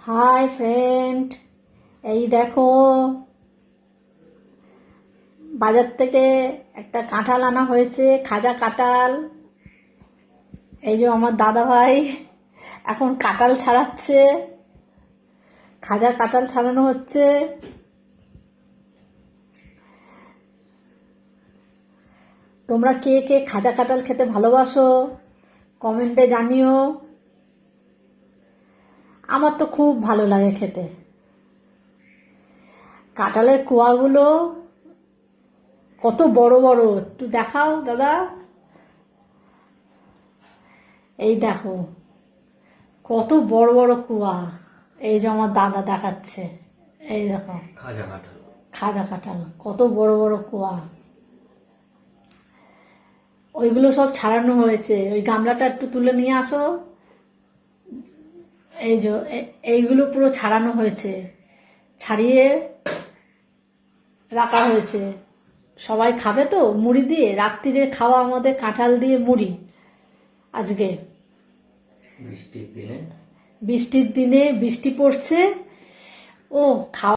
Hi friend, এই দেখো বাজার থেকে একটা কাঁঠাল আনা হয়েছে, খাজা কাঁঠাল। এই যে আমার দাদা ভাই এখন কাঁঠাল ছাড়াচ্ছে, খাজা কাঁঠাল ছাড়ানো হচ্ছে। তোমরা কে কে খাজা কাঁঠাল খেতে ভালোবাসো কমেন্টে জানিও। আমার তো খুব ভালো লাগে খেতে। কাঁঠালের কোয়াগুলো কত বড় বড়, একটু দেখাও দাদা। এই দেখো কত বড় বড় কুয়া। এই যে আমার দাদা দেখাচ্ছে, এই দেখো খাজা কাঁঠাল। খাজা কাঁঠাল কত বড় বড় কুয়া। ওইগুলো সব ছাড়ানো হয়েছে। ওই গামলাটা একটু তুলে নিয়ে আসো। এই যে এইগুলো পুরো ছাড়ানো হয়েছে, ছাড়িয়ে রাখা হয়েছে। সবাই খাবে তো মুড়ি দিয়ে, রাত্রিরে খাওয়া আমাদের কাঁঠাল দিয়ে মুড়ি। আজকে বৃষ্টির দিনে বৃষ্টির দিনে বৃষ্টি পড়ছে, ও খাওয়া